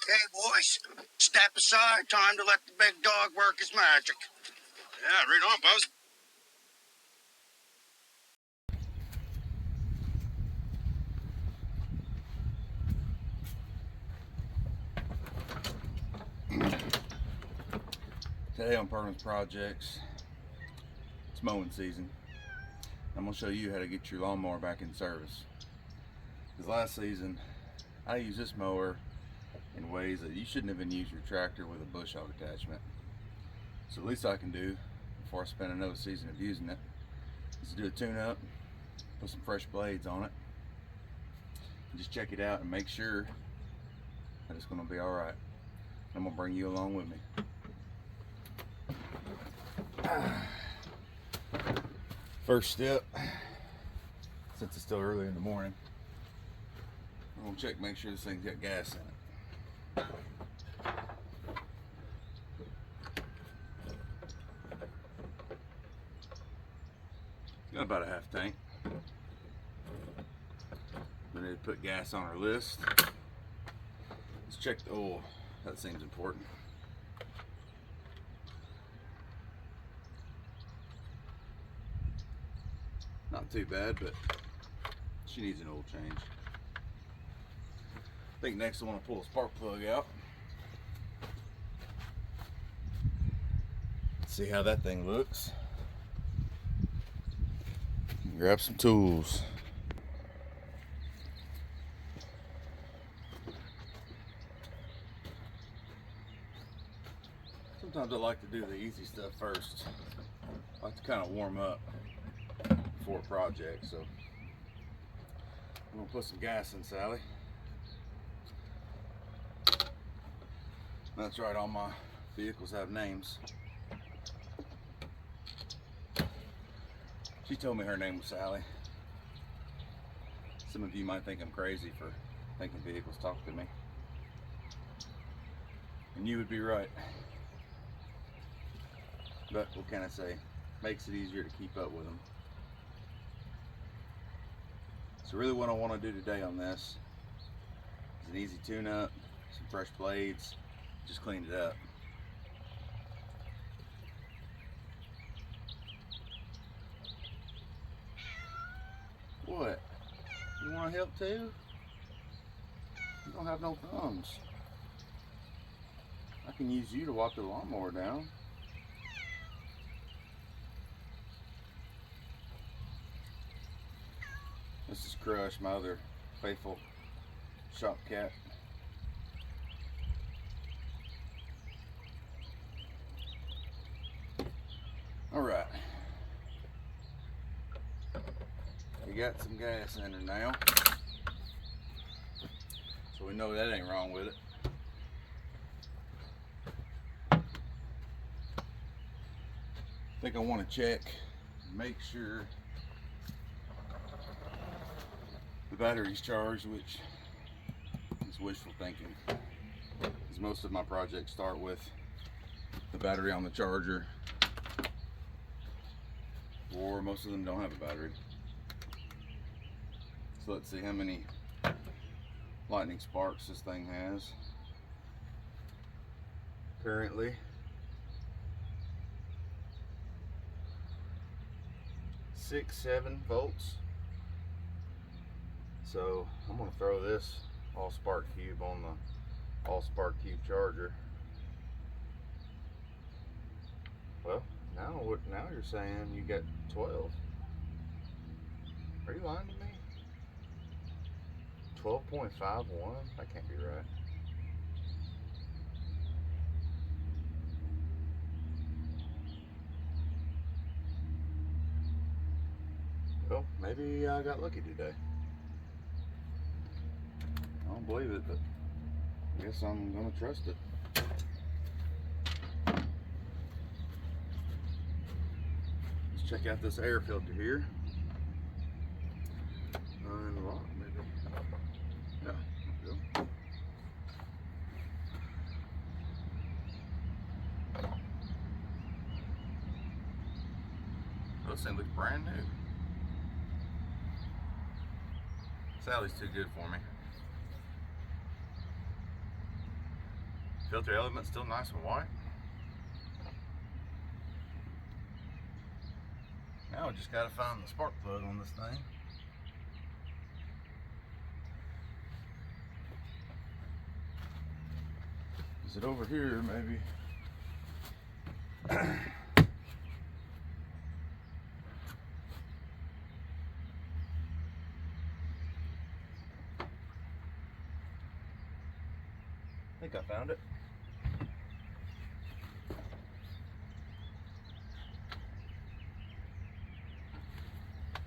Okay, boys, step aside. Time to let the big dog work his magic. Yeah, right on, Buzz. Today on Permanent Projects, it's mowing season. I'm going to show you how to get your lawnmower back in service. Because last season, I used this mower in ways that you shouldn't even use your tractor with a bush hog attachment. So the least I can do before I spend another season of using it is to do a tune-up, put some fresh blades on it, and just check it out and make sure that it's going to be alright. I'm going to bring you along with me. First step, since it's still early in the morning, I'm going to check, make sure this thing's got gas in it. It's got about a half tank. We need to put gas on our list. Let's check the oil. That seems important. Not too bad, but she needs an oil change. I think next I want to pull a spark plug out. See how that thing looks. Grab some tools. Sometimes I like to do the easy stuff first. I like to kind of warm up before a project, so I'm gonna put some gas in Sally. That's right, all my vehicles have names. She told me her name was Sally. Some of you might think I'm crazy for thinking vehicles talk to me. And you would be right. But what can I say? Makes it easier to keep up with them. So really what I want to do today on this is an easy tune-up, some fresh blades, just clean it up. What? You want to help too? You don't have no thumbs. I can use you to walk the lawnmower down. This is Crush, my other faithful shop cat. Alright. We got some gas in her now. So we know that ain't wrong with it. I think I want to check, make sure the battery's charged, which is wishful thinking, because most of my projects start with the battery on the charger, or most of them don't have a battery. So let's see how many lightning sparks this thing has. Currently 6-7 volts. So I'm going to throw this all spark cube on the all spark cube charger. Well, now you're saying you got 12. Are you lying to me? 12.51? That can't be right. Well, maybe I got lucky today. I don't believe it, but I guess I'm gonna trust it. Let's check out this air filter here. Unlock, maybe. Yeah, there we go. Those things look brand new. Sally's too good for me. Filter element still nice and white. Now we just gotta find the spark plug on this thing. Is it over here, maybe? I think I found it.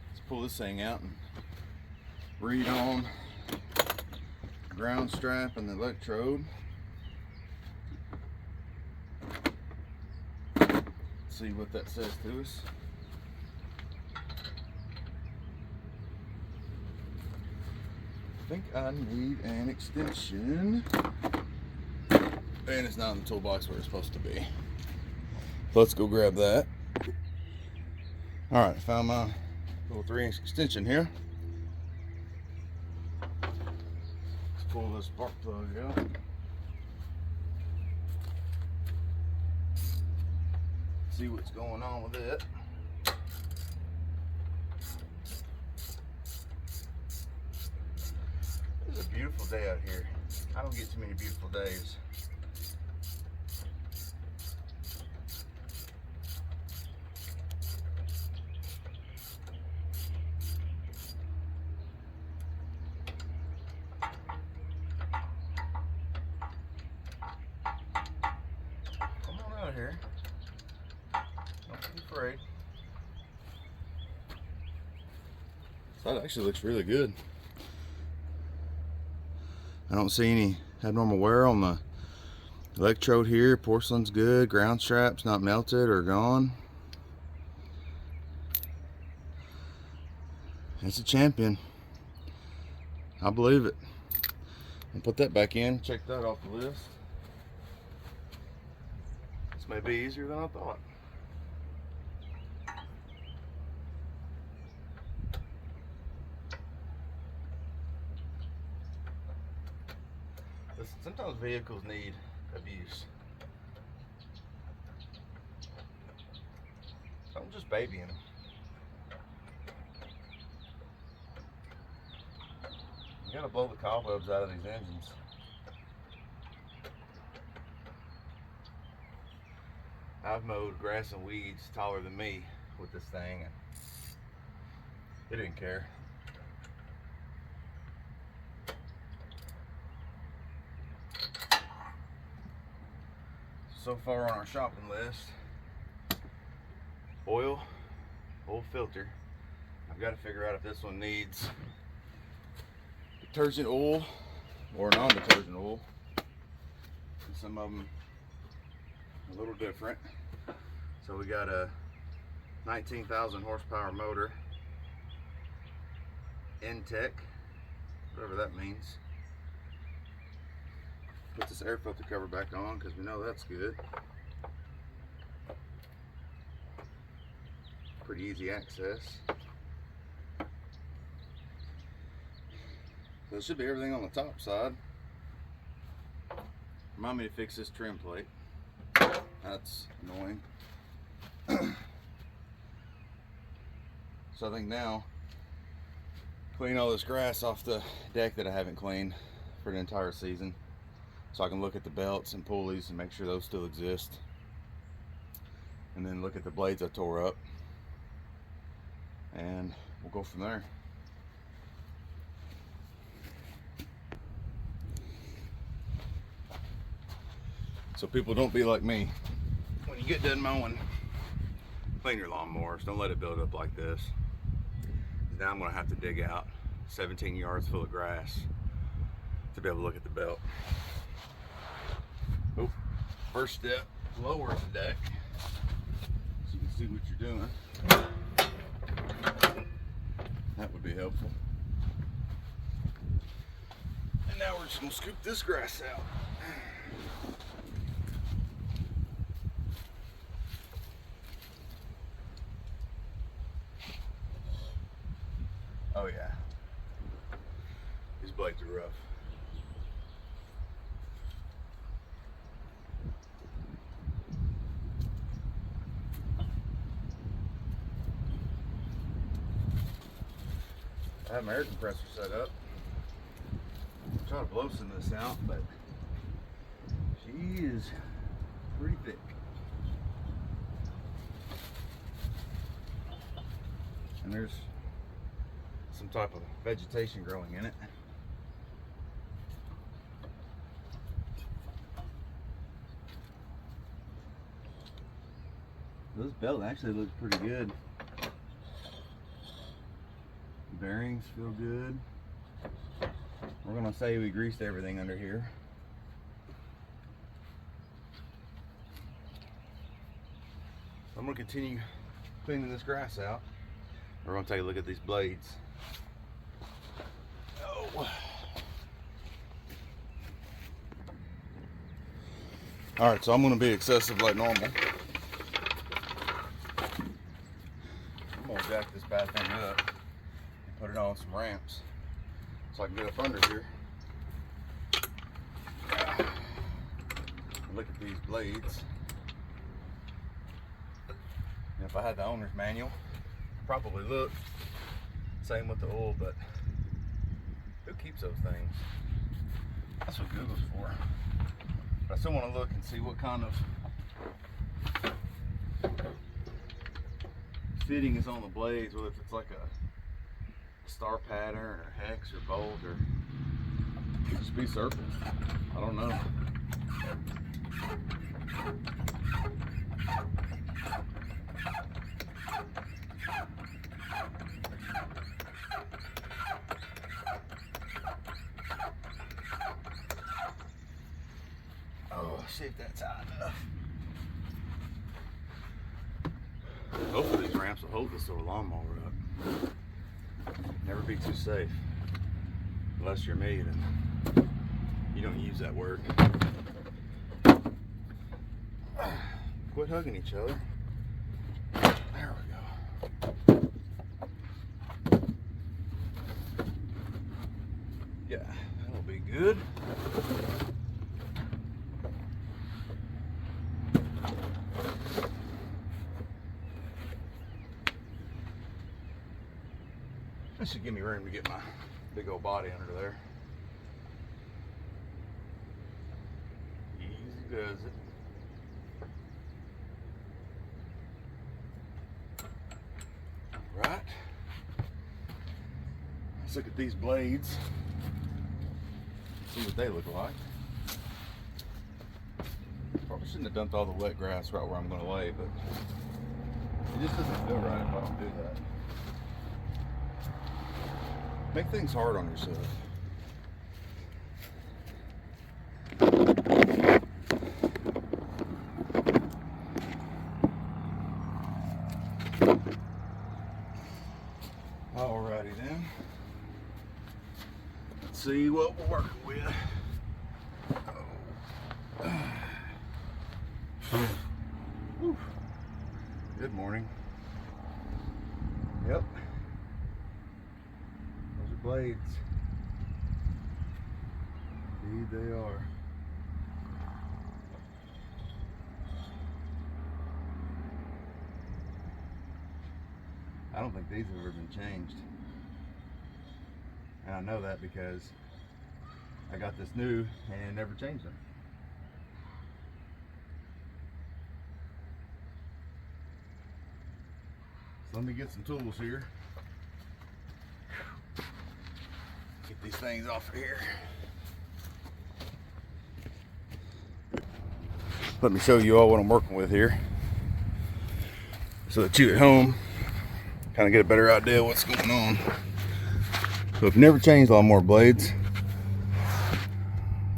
Let's pull this thing out and read on the ground strap and the electrode. See what that says to us. I think I need an extension. And it's not in the toolbox where it's supposed to be. Let's go grab that. Alright, I found my little 3-inch extension here. Let's pull this spark plug out. See what's going on with it. It's a beautiful day out here. I don't get too many beautiful days. Come on out here. Don't be afraid. That actually looks really good. I don't see any abnormal wear on the electrode here. Porcelain's good. Ground strap's not melted or gone. It's a champion. I believe it. I'll put that back in. Check that off the list. This may be easier than I thought. Sometimes vehicles need abuse. Don't just baby them. You gotta blow the cobwebs out of these engines. I've mowed grass and weeds taller than me with this thing, and it didn't care. So far on our shopping list, oil filter. I've got to figure out if this one needs detergent oil or non-detergent oil. Some of them a little different. So we got a 19,000 horsepower motor, Intech, whatever that means. Put this air filter cover back on because we know that's good. Pretty easy access. So it should be everything on the top side. Remind me to fix this trim plate. That's annoying. So I think now, clean all this grass off the deck that I haven't cleaned for the entire season, so I can look at the belts and pulleys and make sure those still exist, and then look at the blades I tore up, and we'll go from there. So people, don't be like me. When you get done mowing, clean your lawnmowers. Don't let it build up like this. Now I'm gonna have to dig out 17 yards full of grass to be able to look at the belt. Oh, first step, lower the deck so you can see what you're doing. That would be helpful. And now we're just gonna scoop this grass out. Oh yeah, these blades are rough. I have my air compressor set up. I'll try to blow some of this out, but she is pretty thick. And there's some type of vegetation growing in it. This belt actually looks pretty good. The bearings feel good. We're gonna say we greased everything under here. I'm gonna continue cleaning this grass out. We're gonna take a look at these blades. Oh. All right, so I'm gonna be excessive like normal. I'm gonna jack this bad thing up and put it on some ramps so I can get up under here. Look at these blades. And if I had the owner's manual, it'd probably look same with the oil, but who keeps those things? That's what Google's for. But I still want to look and see what kind of fitting is on the blades, whether it's like a star pattern or hex or bolt or just be circles. I don't know. Oh, see if that's high enough. Hopefully these ramps will hold this little lawnmower up. Never be too safe. Unless you're me, then you don't use that word. Quit hugging each other. There we go. Yeah, that'll be good. This should give me room to get my big old body under there. Easy does it. Right. Let's look at these blades. See what they look like. Probably shouldn't have dumped all the wet grass right where I'm going to lay, but it just doesn't feel right if I don't do that. Make things hard on yourself. Alrighty then. Let's see what we're working with. Oh. Good morning. Yep. Those are blades. Indeed they are. I don't think these have ever been changed. And I know that because I got this new and never changed them. So let me get some tools here. Get these things off of here. Let me show you all what I'm working with here, so that you at home kind of get a better idea of what's going on. So if you never changed lawnmower blades,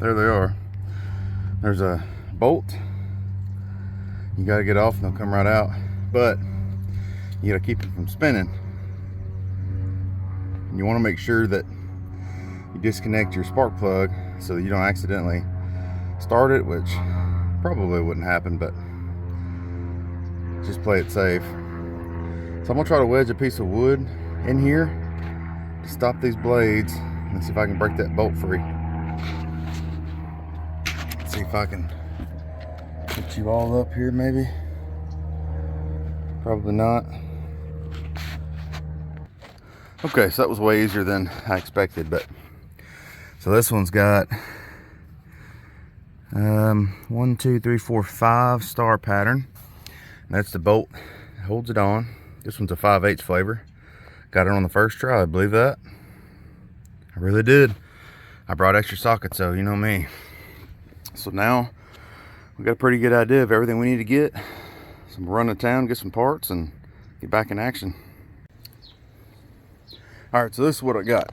there they are. There's a bolt. You got to get off and they'll come right out, but you got to keep them from spinning. And you want to make sure that you disconnect your spark plug so that you don't accidentally start it, which probably wouldn't happen, but just play it safe. So I'm gonna try to wedge a piece of wood in here to stop these blades and see if I can break that bolt free. Let's see if I can get you all up here maybe. Probably not. Okay, so that was way easier than I expected, but so this one's got 1, 2, 3, 4, 5 star pattern. And that's the bolt that holds it on. This one's a 5/8 flavor. Got it on the first try, believe that? I really did. I brought extra sockets, so you know me. So now we got a pretty good idea of everything we need to get. So I'm run to town, get some parts, and get back in action. All right, so this is what I got.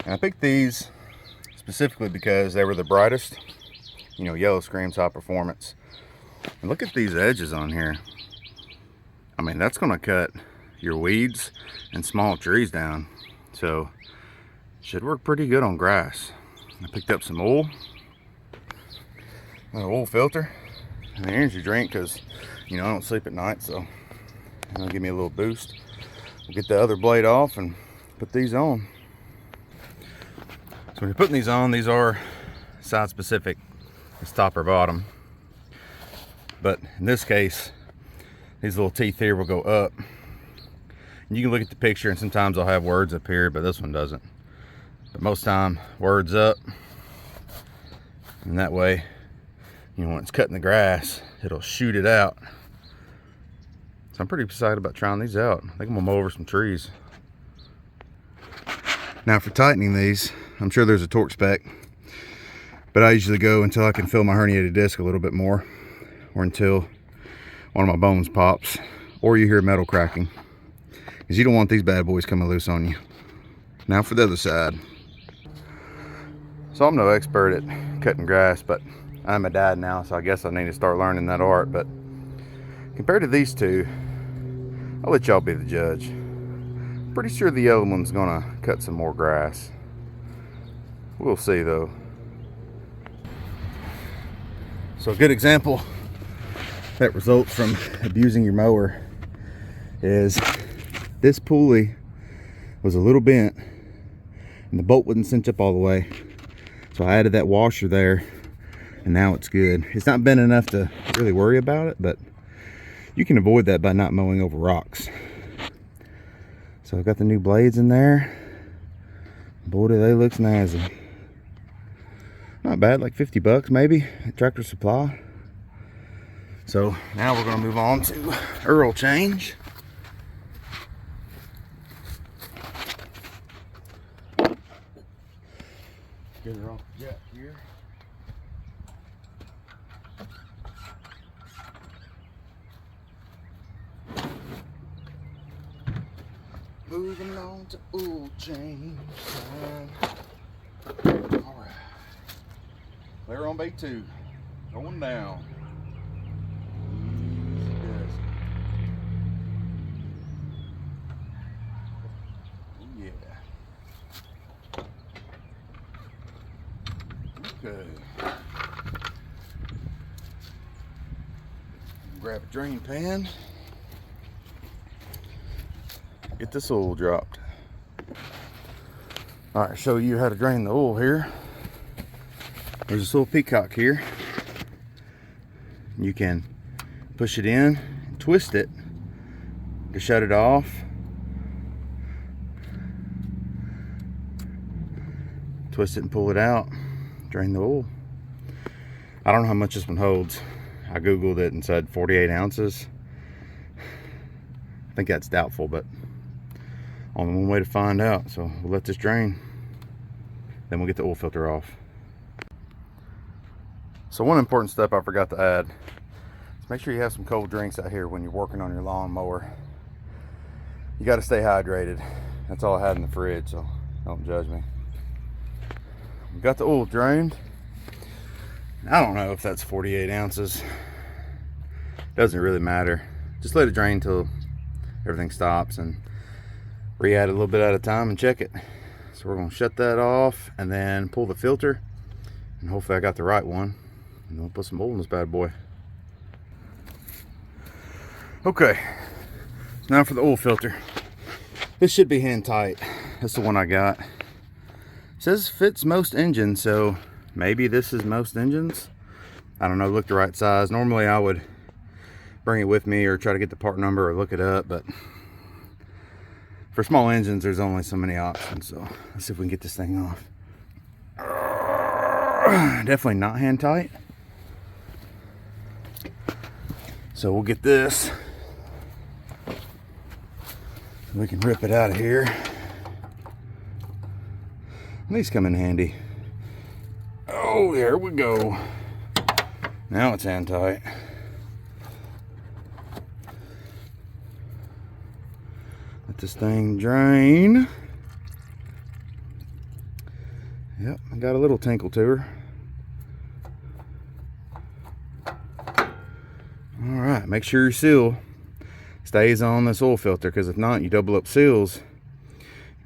And I picked these specifically because they were the brightest. You know, yellow screams high performance. And look at these edges on here. I mean, that's gonna cut your weeds and small trees down. So, should work pretty good on grass. I picked up some oil, an oil filter, and an energy drink because, you know, I don't sleep at night, so it'll give me a little boost. We'll get the other blade off and put these on. So when you're putting these on, these are side specific. It's top or bottom. But in this case, these little teeth here will go up. And you can look at the picture and sometimes I'll have words up here, but this one doesn't. But most time, words up. And that way, you know, when it's cutting the grass, it'll shoot it out. So I'm pretty excited about trying these out. I think I'm gonna mow over some trees. Now for tightening these, I'm sure there's a torque spec, but I usually go until I can feel my herniated disc a little bit more, or until one of my bones pops, or you hear metal cracking, because you don't want these bad boys coming loose on you. Now for the other side. So I'm no expert at cutting grass, but I'm a dad now, so I guess I need to start learning that art. But compared to these two, I'll let y'all be the judge. Pretty sure the other one's gonna cut some more grass. We'll see though. So a good example that results from abusing your mower is this pulley was a little bent and the bolt wouldn't cinch up all the way. So I added that washer there and now it's good. It's not bent enough to really worry about it, but you can avoid that by not mowing over rocks. So I've got the new blades in there. Boy, do they look snazzy. Not bad, like 50 bucks maybe at Tractor Supply. So now we're gonna move on to oil change. Get her off the jack here. Moving on to oil change time. All right. Clear on bay 2. Going down. Easy does. Yeah. Okay. Grab a drain pan. Get this oil dropped. All right, show you how to drain the oil here. There's this little peacock here. You can push it in and twist it to shut it off. Twist it and pull it out. Drain the oil. I don't know how much this one holds. I googled it and said 48 ounces. I think that's doubtful, but only one way to find out. So we'll let this drain. Then we'll get the oil filter off. So one important step I forgot to add is make sure you have some cold drinks out here when you're working on your lawnmower. You got to stay hydrated. That's all I had in the fridge, so don't judge me. We got the oil drained. I don't know if that's 48 ounces. Doesn't really matter. Just let it drain until everything stops and re-add a little bit at a time and check it. So we're gonna shut that off and then pull the filter, and hopefully I got the right one. And we'll put some oil in this bad boy. Okay, so now for the oil filter. This should be hand tight. That's the one I got. It says fits most engines, so maybe this is most engines. I don't know, look the right size. Normally I would bring it with me or try to get the part number or look it up, but For small engines, there's only so many options. So let's see if we can get this thing off. Definitely not hand tight. So we'll get this. We can rip it out of here. These come in handy. Oh, there we go. Now it's hand tight. Let this thing drain. Yep, I got a little tinkle to her. All right, make sure your seal stays on this oil filter, because if not, you double up seals,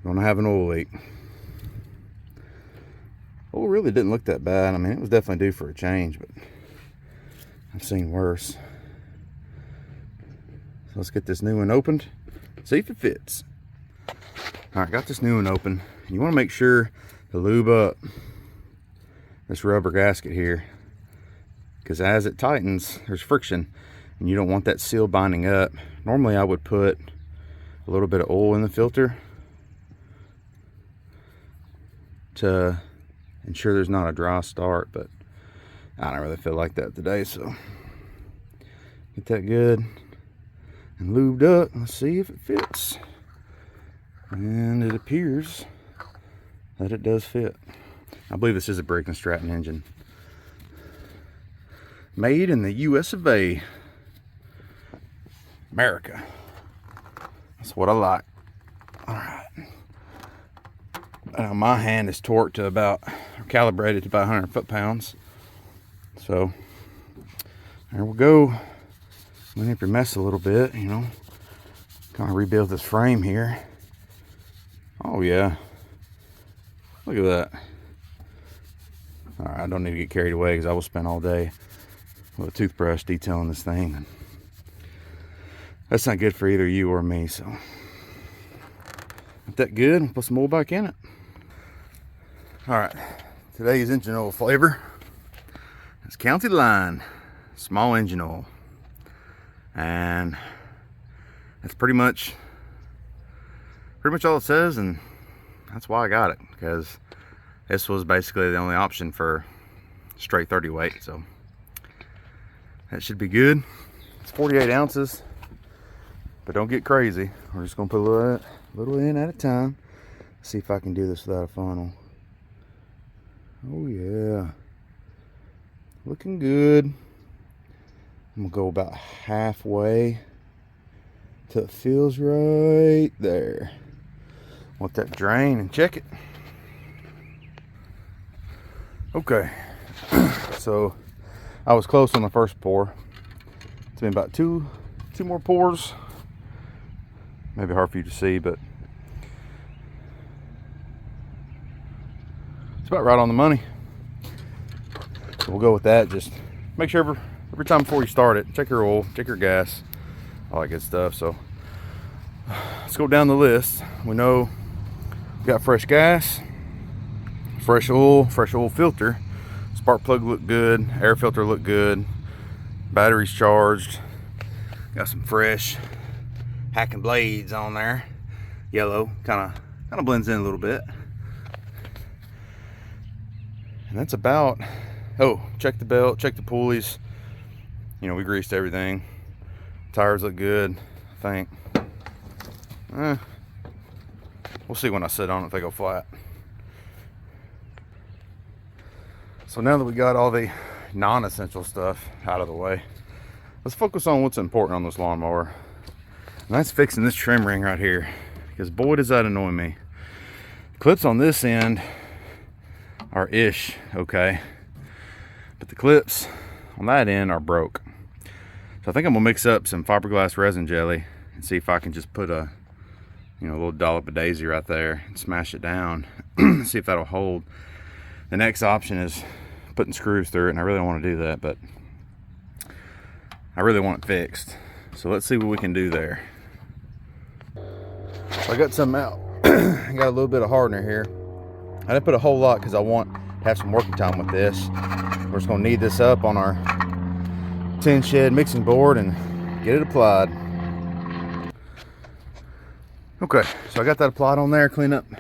you're gonna have an oil leak. Oil really didn't look that bad. I mean, it was definitely due for a change, but I've seen worse. So let's get this new one opened, see if it fits. All right, got this new one open. You want to make sure to lube up this rubber gasket here, because as it tightens, there's friction, and you don't want that seal binding up. Normally, I would put a little bit of oil in the filter to ensure there's not a dry start, but I don't really feel like that today, so get that good and lubed up. Let's see if it fits. And it appears that it does fit. I believe this is a Briggs & Stratton engine. Made in the US of A. America. That's what I like. All right. My hand is torqued to about, or calibrated to about 100 foot-pounds. So, there we go. Clean up your mess a little bit, you know. Kind of rebuild this frame here. Oh yeah. Look at that. All right, I don't need to get carried away, because I will spend all day with a toothbrush detailing this thing. And that's not good for either you or me, so. If that good, we'll put some oil back in it. All right, today's engine oil flavor is County Line small engine oil, and that's pretty much all it says, and that's why I got it, because this was basically the only option for straight 30 weight. So that should be good. It's 48 ounces, but don't get crazy. We're just gonna put a little in at a time. See if I can do this without a funnel. Oh yeah, looking good. I'm gonna go about halfway till it feels right there. Want that drain and check it. Okay, so I was close on the first pour. It's been about two more pours. Maybe hard for you to see, but it's about right on the money. So we'll go with that. Just make sure every time before you start it, check your oil, check your gas, all that good stuff. So let's go down the list. We know we got fresh gas, fresh oil filter, spark plug looked good, air filter looked good, batteries charged, got some fresh hacking blades on there, yellow, kind of blends in a little bit. And that's about, oh, check the belt, check the pulleys. You know, we greased everything. Tires look good, I think. We'll see when I sit on it if they go flat. So now that we got all the non-essential stuff out of the way, let's focus on what's important on this lawnmower. And that's fixing this trim ring right here, because boy does that annoy me. The clips on this end are ish okay, but the clips on that end are broke. So I think I'm gonna mix up some fiberglass resin jelly and see if I can just put a little dollop of daisy right there and smash it down. See if that'll hold. The next option is putting screws through it, and I really don't want to do that, but I really want it fixed. So let's see what we can do there. So I got some out. I got a little bit of hardener here. I didn't put a whole lot because I want to have some working time with this. We're just going to knead this up on our tin shed mixing board and get it applied. Okay, so I got that applied on there, clean up a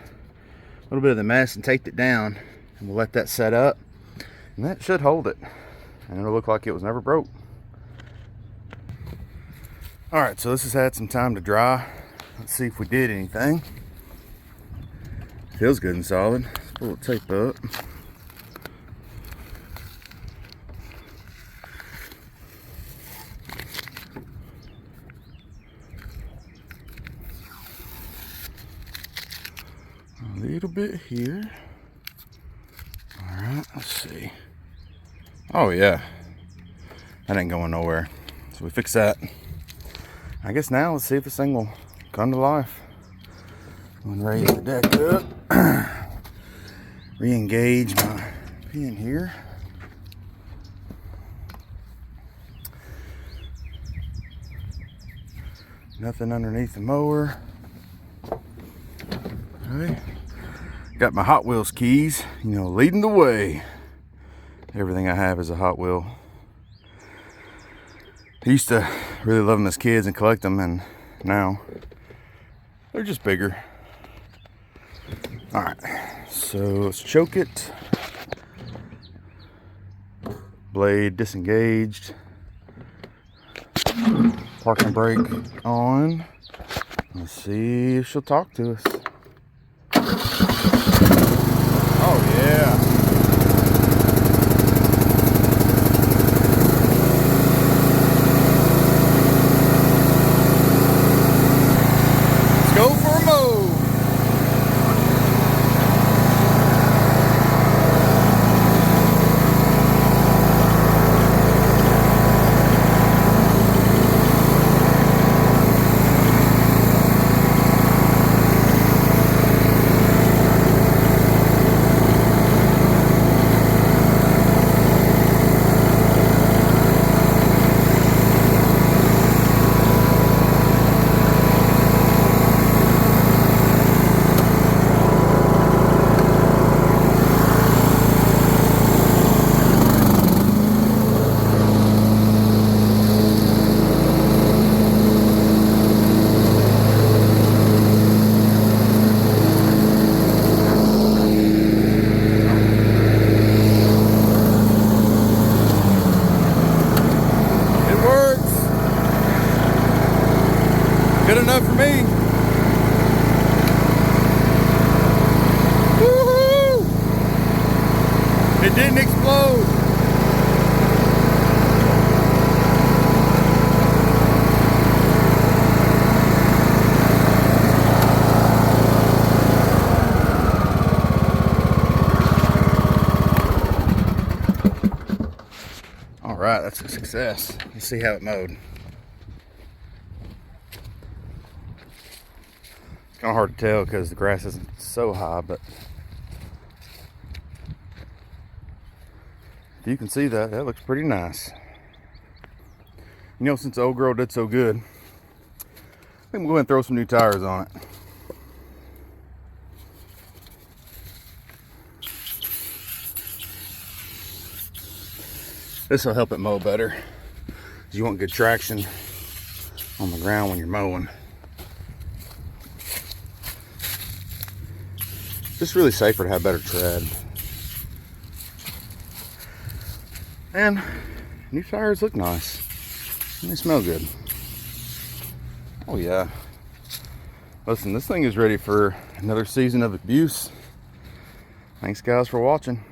little bit of the mess and taped it down, and we'll let that set up, and that should hold it, and it'll look like it was never broke. All right, so this has had some time to dry. Let's see if we did anything. Feels good and solid. Let's pull the tape up. A little bit here. All right, let's see. Oh yeah, that ain't going nowhere. So we fixed that. I guess now let's see if this thing will come to life. I'm gonna raise the deck up. Re-engage my pin here. Nothing underneath the mower. Okay. Got my Hot Wheels keys, you know, leading the way. Everything I have is a Hot Wheel. I used to really love them as kids and collect them, and now they're just bigger. All right, so let's choke it. Blade disengaged. Parking brake on. Let's see if she'll talk to us. Oh yeah. Let's go for a mow. Good enough for me. Woohoo! It didn't explode. All right, that's a success. Let's see how it mowed. Kind of hard to tell because the grass isn't so high, but if you can see that, that looks pretty nice. You know, since the old girl did so good, I think we'll go ahead and throw some new tires on it. This will help it mow better, because you want good traction on the ground when you're mowing. Just really safer to have better tread. And new tires look nice. And they smell good. Oh yeah. Listen, this thing is ready for another season of abuse. Thanks guys for watching.